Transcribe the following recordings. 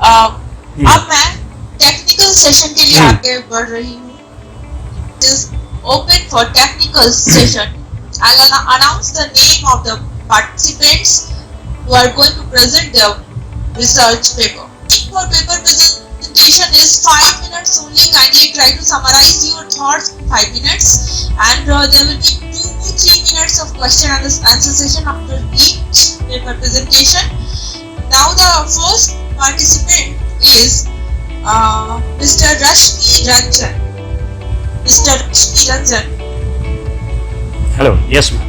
अब मैं technical session के लिए आगे बढ़ रही हूँ. Is open for technical session. I'll announce the name of the participants who are going to present their research paper. For paper presentation is 5 minutes only. Kindly try to summarize your thoughts in 5 minutes, and there will be 2 to 3 minutes of question and answer session after each paper presentation. Now the first participant is Mr. Rashmi Ranjan. Mr. Rashmi Ranjan. Hello. Yes, ma'am.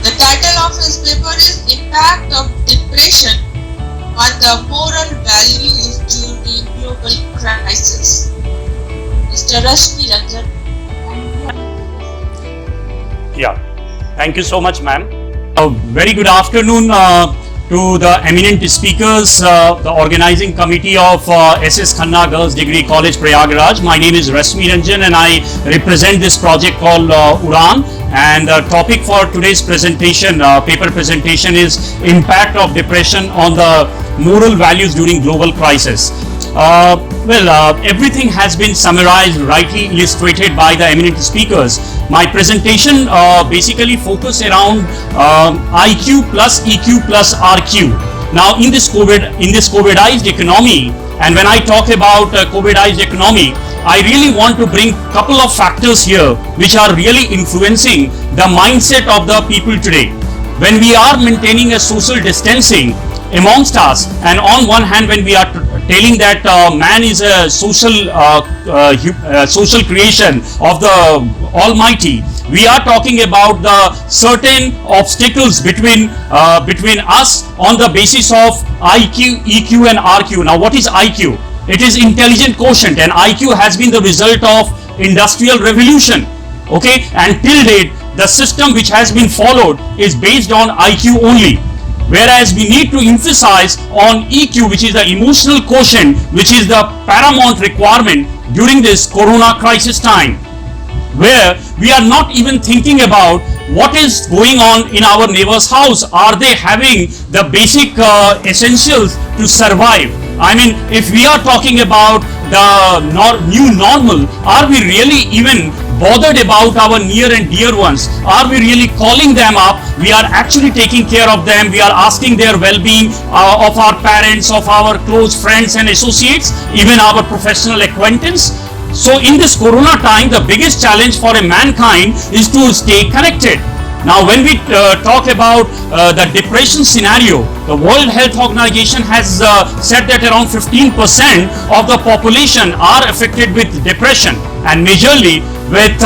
The title of his paper is Impact of Depression on the Moral Values During Global Crisis. Mr. Rashmi Ranjan. Yeah. Thank you so much, ma'am. A very good afternoon to the eminent speakers, the organizing committee of SS Khanna Girls Degree College, Prayagraj. My name is Rashmi Ranjan and I represent this project called UDAN. And the topic for today's presentation, paper presentation, is Impact of Depression on the Moral Values During Global Crisis. Everything has been summarized, rightly illustrated by the eminent speakers. My presentation basically focus around IQ plus EQ plus RQ. Now, in this COVIDized economy, and when I talk about COVIDized economy, I really want to bring couple of factors here which are really influencing the mindset of the people today. When we are maintaining a social distancing amongst us, and on one hand when we are telling that man is a social creation of the Almighty, we are talking about the certain obstacles between us on the basis of IQ, EQ and RQ. Now, what is IQ? It is intelligent quotient, and IQ has been the result of industrial revolution. Okay, and till date the system which has been followed is based on IQ only. Whereas we need to emphasize on EQ, which is the emotional quotient, which is the paramount requirement during this corona crisis time, where we are not even thinking about what is going on in our neighbor's house. Are they having the basic essentials to survive? I mean, if we are talking about the new normal, are we really even bothered about our near and dear ones? Are we really calling them up? We are actually taking care of them. We are asking their well-being of our parents, of our close friends and associates, even our professional acquaintance. So in this corona time, the biggest challenge for a mankind is to stay connected. Now, when we talk about the depression scenario, the World Health Organization has said that around 15% of the population are affected with depression, and majorly with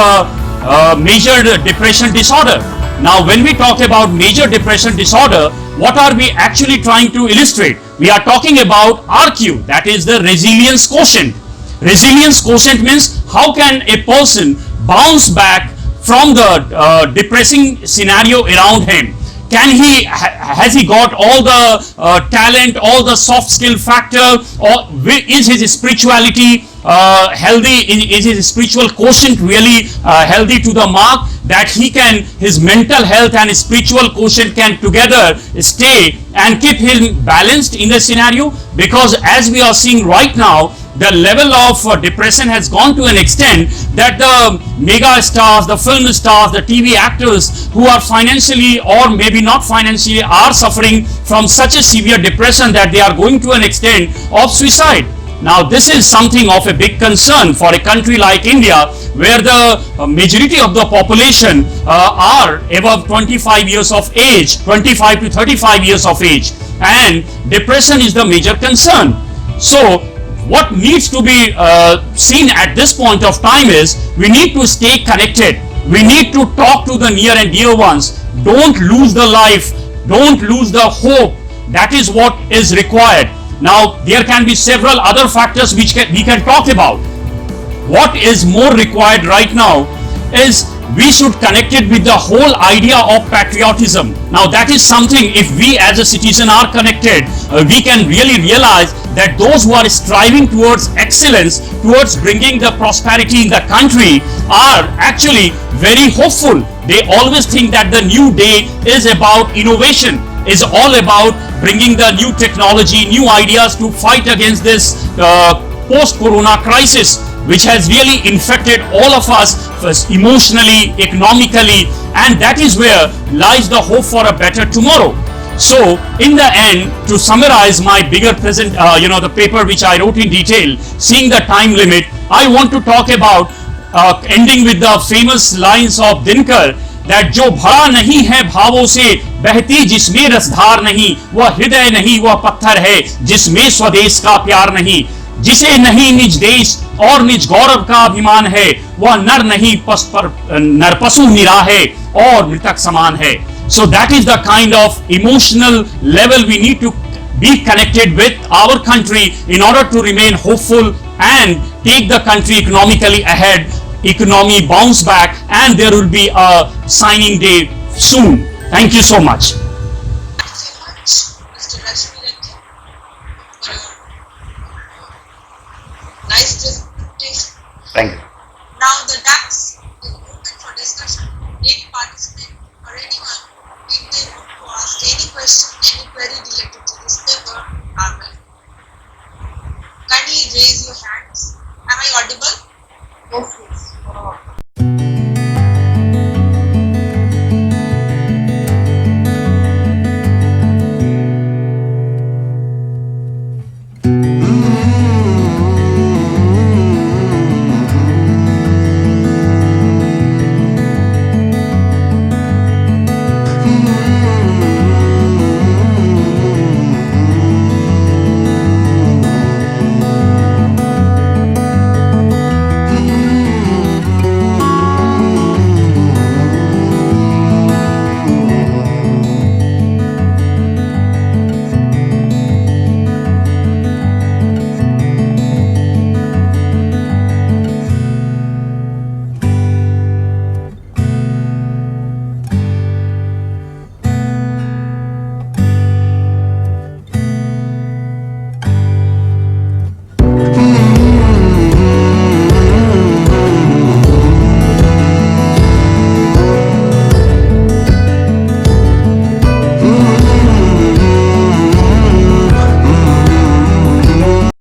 major depression disorder. Now, when we talk about major depression disorder, what are we actually trying to illustrate? We are talking about RQ, that is the resilience quotient. Resilience quotient means how can a person bounce back from the depressing scenario around him. Has he got all the talent, all the soft skill factor, or is his spirituality healthy? Is his spiritual quotient really healthy to the mark that his mental health and his spiritual quotient can together stay and keep him balanced in the scenario? Because as we are seeing right now, the level of depression has gone to an extent that the mega stars, the film stars, the TV actors who are financially or maybe not financially are suffering from such a severe depression that they are going to an extent of suicide. Now, this is something of a big concern for a country like India, where the majority of the population are above 25 years of age, 25 to 35 years of age, and depression is the major concern. So, what needs to be seen at this point of time is we need to stay connected. We need to talk to the near and dear ones. Don't lose the life. Don't lose the hope. That is what is required. Now, there can be several other factors which we can talk about. What is more required right now is we should connect it with the whole idea of patriotism. Now, that is something, if we as a citizen are connected, we can really realize that those who are striving towards excellence, towards bringing the prosperity in the country, are actually very hopeful. They always think that the new day is about innovation. is all about bringing the new technology, new ideas to fight against this post-corona crisis, which has really infected all of us emotionally, economically, and that is where lies the hope for a better tomorrow. So, in the end, to summarize my bigger the paper which I wrote in detail, seeing the time limit, I want to talk about ending with the famous lines of Dinkar that जो भरा नहीं है भावों से बहती जिसमें रसधार नहीं, वह हृदय नहीं वह पत्थर है जिसमें स्वदेश का प्यार नहीं, जिसे नहीं निज देश और निज गौरव का अभिमान है, वह नर नहीं नरपशु निरा है और मृतक समान है. So that is the kind of emotional level we need to be connected with our country in order to remain hopeful and take the country economically ahead, economy bounce back, and there will be a signing day soon. Thank you so much. Thank you so much, Mr. Rashmi Ranjan, for your nice presentation. Thank you.